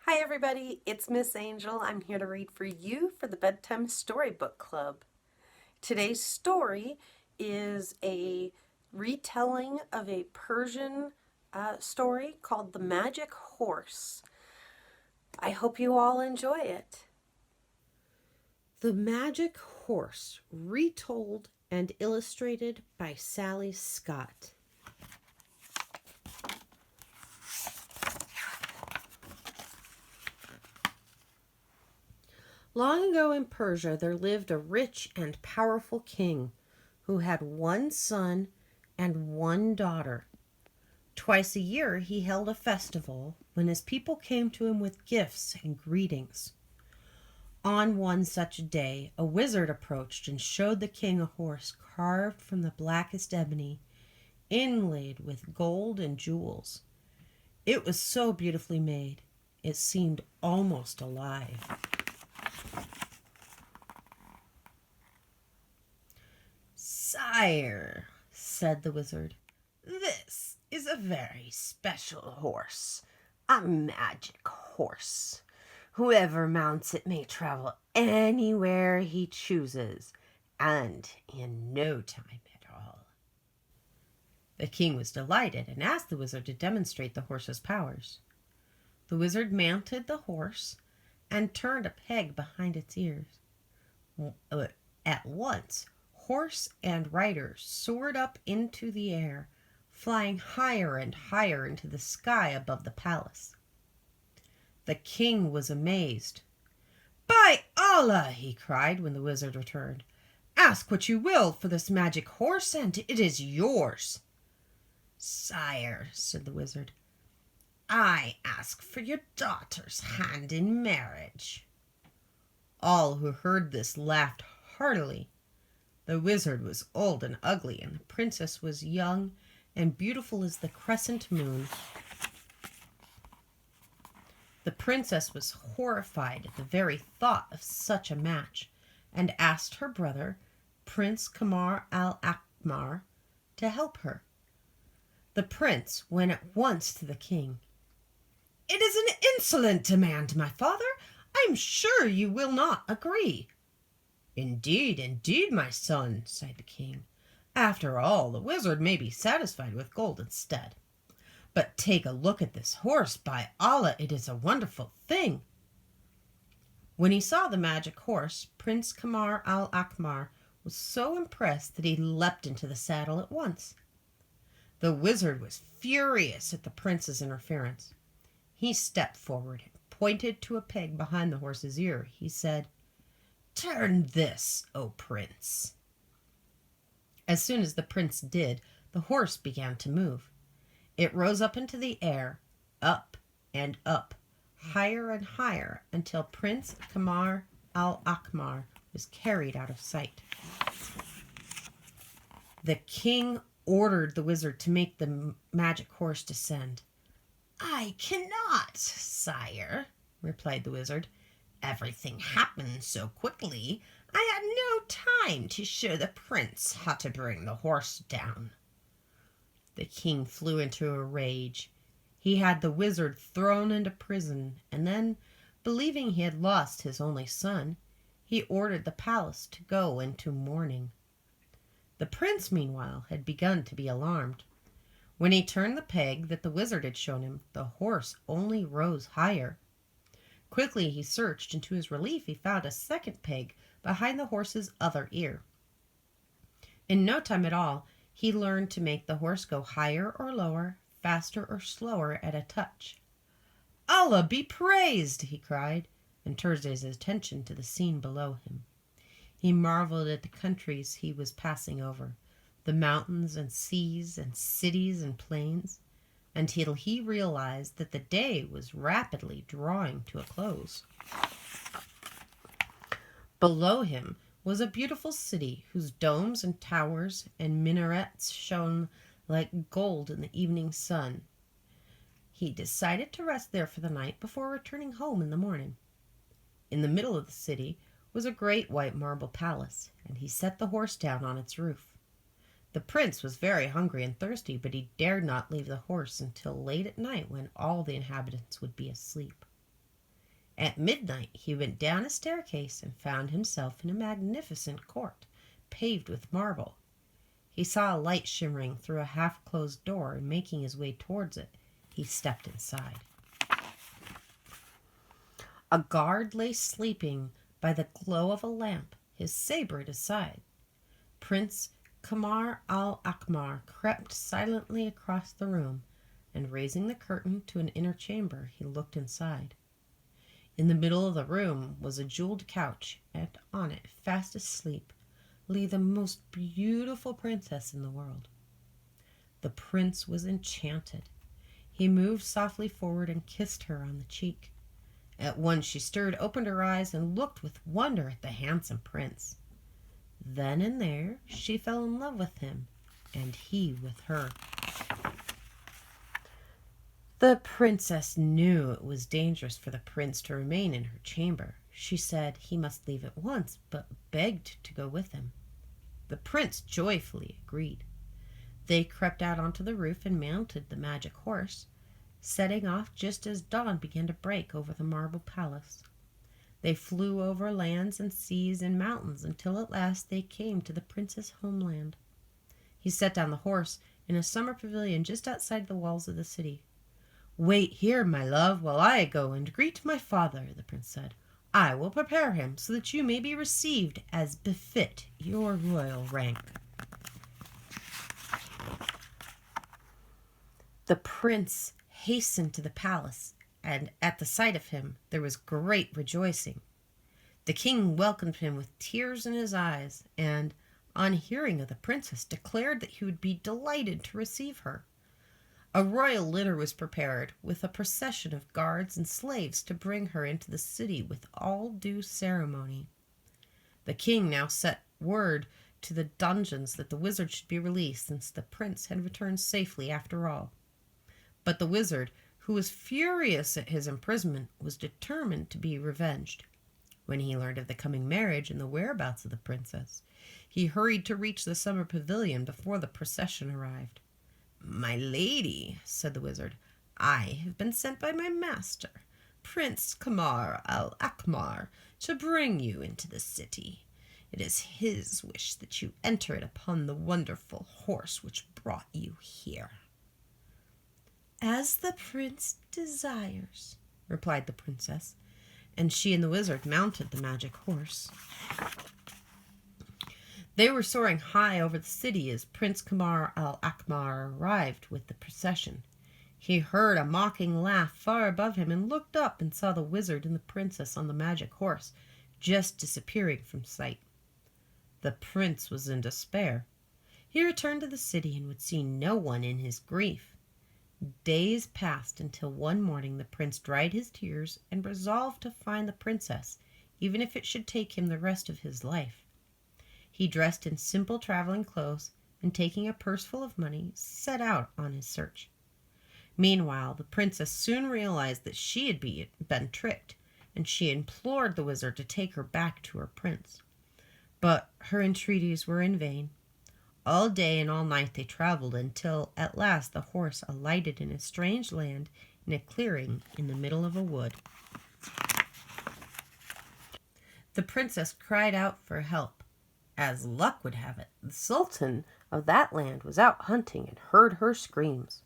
Hi everybody, it's Miss Angel. I'm here to read for you for the Bedtime Storybook Club. Today's story is a retelling of a Persian story called The Magic Horse. I hope you all enjoy it. The Magic Horse, retold and illustrated by Sally Scott. Long ago in Persia, there lived a rich and powerful king who had one son and one daughter. Twice a year, he held a festival when his people came to him with gifts and greetings. On one such day, a wizard approached and showed the king a horse carved from the blackest ebony, inlaid with gold and jewels. It was so beautifully made, it seemed almost alive. "Sire," said the wizard, "this is a very special horse, a magic horse. Whoever mounts it may travel anywhere he chooses, and in no time at all." The king was delighted and asked the wizard to demonstrate the horse's powers. The wizard mounted the horse and turned a peg behind its ears. At once, horse and rider soared up into the air, flying higher and higher into the sky above the palace. The king was amazed. "By Allah!" he cried when the wizard returned. "Ask what you will for this magic horse, and it is yours." "Sire," said the wizard, "I ask for your daughter's hand in marriage." All who heard this laughed heartily. The wizard was old and ugly, and the princess was young and beautiful as the crescent moon. The princess was horrified at the very thought of such a match, and asked her brother, Prince Kamar al-Akmar, to help her. The prince went at once to the king. "It is an insolent demand, my father. I am sure you will not agree." "Indeed, indeed, my son," sighed the king. "After all, the wizard may be satisfied with gold instead. But take a look at this horse. By Allah, it is a wonderful thing." When he saw the magic horse, Prince Kamar al-Akmar was so impressed that he leapt into the saddle at once. The wizard was furious at the prince's interference. He stepped forward and pointed to a peg behind the horse's ear. He said, "Turn this, O prince." As soon as the prince did, the horse began to move. It rose up into the air, up and up, higher and higher, until Prince Kamar al-Akmar was carried out of sight. The king ordered the wizard to make the magic horse descend. "I cannot, sire," replied the wizard. "Everything happened so quickly, I had no time to show the prince how to bring the horse down." The king flew into a rage. He had the wizard thrown into prison, and then, believing he had lost his only son, he ordered the palace to go into mourning. The prince, meanwhile, had begun to be alarmed. When he turned the peg that the wizard had shown him, the horse only rose higher. Quickly he searched, and to his relief he found a second peg behind the horse's other ear. In no time at all, he learned to make the horse go higher or lower, faster or slower at a touch. "Allah be praised!" he cried, and turned his attention to the scene below him. He marveled at the countries he was passing over, the mountains and seas and cities and plains, until he realized that the day was rapidly drawing to a close. Below him was a beautiful city whose domes and towers and minarets shone like gold in the evening sun. He decided to rest there for the night before returning home in the morning. In the middle of the city was a great white marble palace, and he set the horse down on its roof. The prince was very hungry and thirsty, but he dared not leave the horse until late at night when all the inhabitants would be asleep. At midnight he went down a staircase and found himself in a magnificent court, paved with marble. He saw a light shimmering through a half-closed door, and making his way towards it, he stepped inside. A guard lay sleeping by the glow of a lamp, his saber at his side. Prince Kamar al-Akmar crept silently across the room, and raising the curtain to an inner chamber, he looked inside. In the middle of the room was a jeweled couch, and on it, fast asleep, lay the most beautiful princess in the world. The prince was enchanted. He moved softly forward and kissed her on the cheek. At once she stirred, opened her eyes, and looked with wonder at the handsome prince. Then and there she fell in love with him, and he with her. The princess knew it was dangerous for the prince to remain in her chamber. She said he must leave at once, but begged to go with him. The prince joyfully agreed. They crept out onto the roof and mounted the magic horse, setting off just as dawn began to break over the marble palace. They flew over lands and seas and mountains until at last they came to the prince's homeland. He set down the horse in a summer pavilion just outside the walls of the city. "Wait here, my love, while I go and greet my father," the prince said. "I will prepare him so that you may be received as befit your royal rank." The prince hastened to the palace, and at the sight of him there was great rejoicing. The king welcomed him with tears in his eyes, and, on hearing of the princess, declared that he would be delighted to receive her. A royal litter was prepared, with a procession of guards and slaves to bring her into the city with all due ceremony. The king now sent word to the dungeons that the wizard should be released, since the prince had returned safely after all. But the wizard, who was furious at his imprisonment, was determined to be revenged. When he learned of the coming marriage and the whereabouts of the princess, he hurried to reach the summer pavilion before the procession arrived. "My lady," said the wizard, "I have been sent by my master, Prince Kamar al-Akmar, to bring you into the city. It is his wish that you enter it upon the wonderful horse which brought you here." "As the prince desires," replied the princess, and she and the wizard mounted the magic horse. They were soaring high over the city as Prince Kamar al-Akmar arrived with the procession. He heard a mocking laugh far above him and looked up and saw the wizard and the princess on the magic horse, just disappearing from sight. The prince was in despair. He returned to the city and would see no one in his grief. Days passed until one morning the prince dried his tears and resolved to find the princess, even if it should take him the rest of his life. He dressed in simple traveling clothes and, taking a purse full of money, set out on his search. Meanwhile, the princess soon realized that she had been tricked, and she implored the wizard to take her back to her prince. But her entreaties were in vain. All day and all night they traveled until at last the horse alighted in a strange land in a clearing in the middle of a wood. The princess cried out for help. As luck would have it, the sultan of that land was out hunting and heard her screams.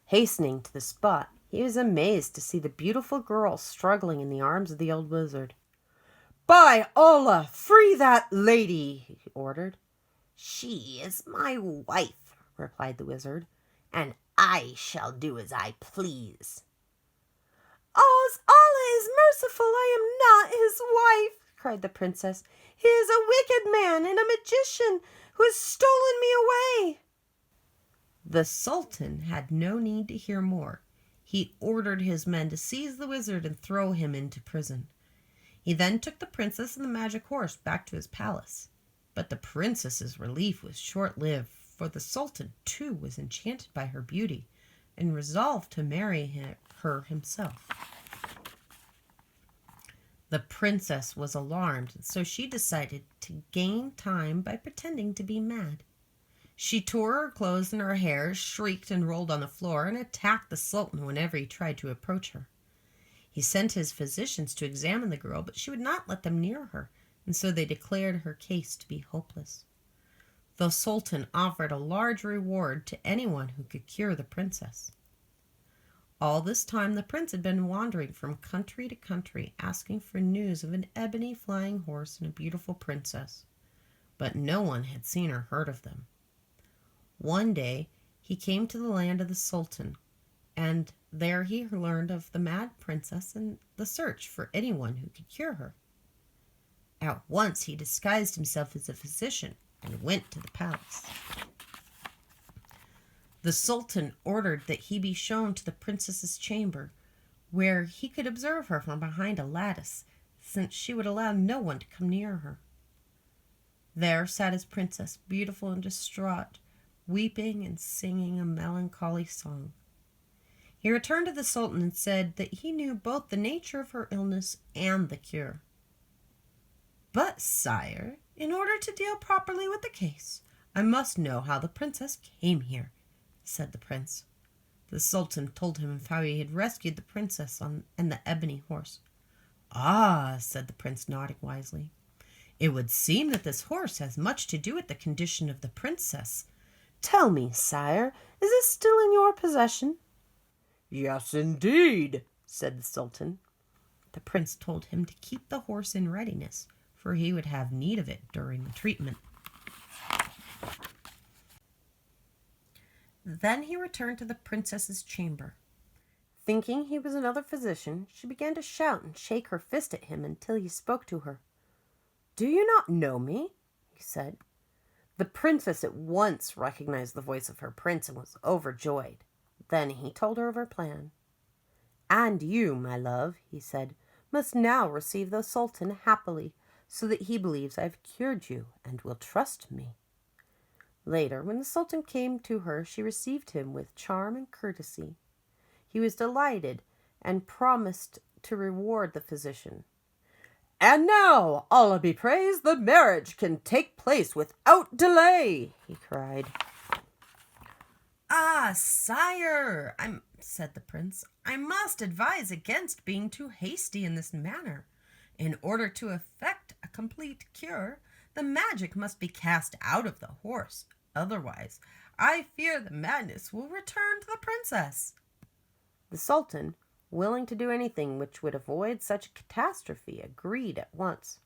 Hastening to the spot, he was amazed to see the beautiful girl struggling in the arms of the old wizard. "By Allah, free that lady!" he ordered. "She is my wife," replied the wizard, "and I shall do as I please." "As Allah is merciful, I am not his wife," cried the princess. "He is a wicked man and a magician who has stolen me away." The sultan had no need to hear more. He ordered his men to seize the wizard and throw him into prison. He then took the princess and the magic horse back to his palace. But the princess's relief was short-lived, for the sultan too was enchanted by her beauty and resolved to marry her himself. The princess was alarmed, and so she decided to gain time by pretending to be mad. She tore her clothes and her hair, shrieked and rolled on the floor, and attacked the sultan whenever he tried to approach her. He sent his physicians to examine the girl, but she would not let them near her, and so they declared her case to be hopeless. The Sultan offered a large reward to anyone who could cure the princess. All this time the prince had been wandering from country to country, asking for news of an ebony flying horse and a beautiful princess, but no one had seen or heard of them. One day he came to the land of the Sultan, and there he learned of the mad princess and the search for anyone who could cure her. At once he disguised himself as a physician and went to the palace. The Sultan ordered that he be shown to the princess's chamber, where he could observe her from behind a lattice, since she would allow no one to come near her. There sat his princess, beautiful and distraught, weeping and singing a melancholy song. He returned to the Sultan and said that he knew both the nature of her illness and the cure. "But, sire, in order to deal properly with the case, I must know how the princess came here," said the prince. The Sultan told him of how he had rescued the princess and the ebony horse. "Ah," said the prince, nodding wisely, "it would seem that this horse has much to do with the condition of the princess. Tell me, sire, is it still in your possession?" "Yes, indeed," said the Sultan. The prince told him to keep the horse in readiness, for he would have need of it during the treatment. Then he returned to the princess's chamber. Thinking he was another physician, she began to shout and shake her fist at him until he spoke to her. "Do you not know me?" he said. The princess at once recognized the voice of her prince and was overjoyed. Then he told her of her plan. "And you, my love," he said, "must now receive the Sultan happily, so that he believes I have cured you and will trust me." Later, when the Sultan came to her, she received him with charm and courtesy. He was delighted and promised to reward the physician. "And now, Allah be praised, the marriage can take place without delay," he cried. "Ah, sire," said the prince, "I must advise against being too hasty in this manner. In order to effect a complete cure, the magic must be cast out of the horse. Otherwise, I fear the madness will return to the princess." The Sultan, willing to do anything which would avoid such a catastrophe, agreed at once.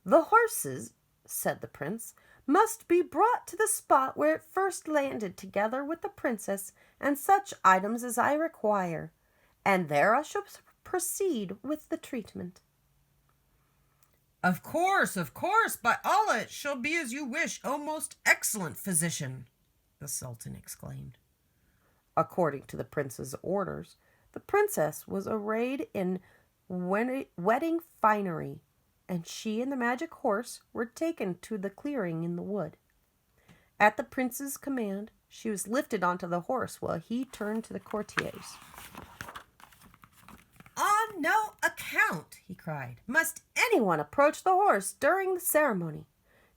"The horses," said the prince, "must be brought to the spot where it first landed, together with the princess and such items as I require, and there I shall proceed with the treatment." Of course, by Allah, it shall be as you wish, O most excellent physician," the Sultan exclaimed. According to the prince's orders, the princess was arrayed in wedding finery, and she and the magic horse were taken to the clearing in the wood. At the prince's command, she was lifted onto the horse while he turned to the courtiers. "On no account," he cried, "must anyone approach the horse during the ceremony.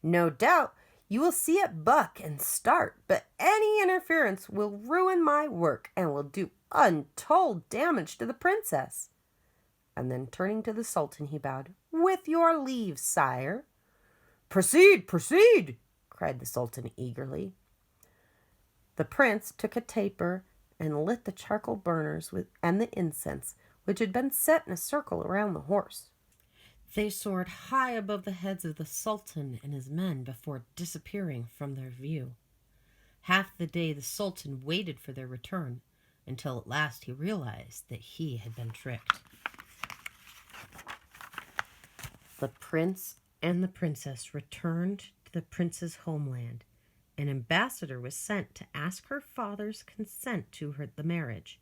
No doubt you will see it buck and start, but any interference will ruin my work and will do untold damage to the princess." And then turning to the Sultan, he bowed. "With your leave, sire." "Proceed, proceed," cried the Sultan eagerly. The prince took a taper and lit the charcoal burners and the incense, which had been set in a circle around the horse. They soared high above the heads of the Sultan and his men before disappearing from their view. Half the day the Sultan waited for their return, until at last he realized that he had been tricked. The prince and the princess returned to the prince's homeland. An ambassador was sent to ask her father's consent to the marriage.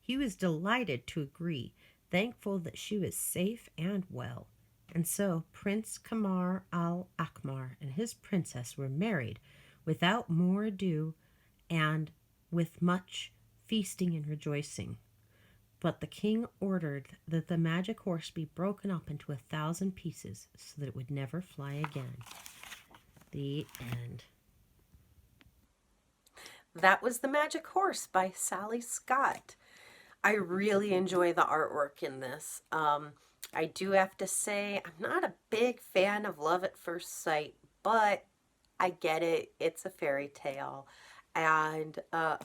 He was delighted to agree, thankful that she was safe and well. And so Prince Kamar al-Akmar and his princess were married without more ado and with much feasting and rejoicing. But the king ordered that the magic horse be broken up into 1,000 pieces so that it would never fly again. The end. That was The Magic Horse by Sally Scott. I really enjoy the artwork in this. I do have to say, I'm not a big fan of Love at First Sight, but I get it. It's a fairy tale. And I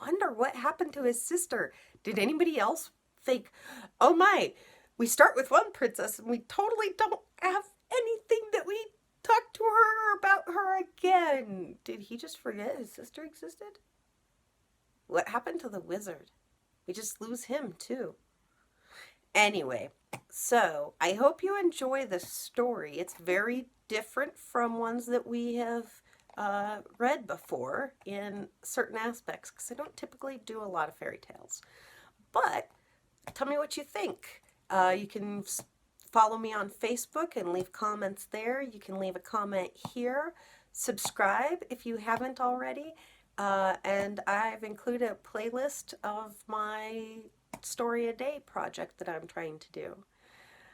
wonder what happened to his sister. Did anybody else think, oh my, we start with one princess and we totally don't have anything that we talk to her about her again? Did he just forget his sister existed? What happened to the wizard? We just lose him too. Anyway, so I hope you enjoy this story. It's very different from ones that we have read before in certain aspects because I don't typically do a lot of fairy tales. But tell me what you think. You can follow me on Facebook and leave comments there. You can leave a comment here. Subscribe if you haven't already. And I've included a playlist of my story a day project that I'm trying to do.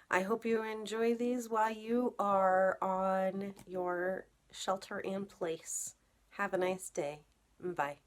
I hope you enjoy these while you are on your shelter in place. Have a nice day. Bye.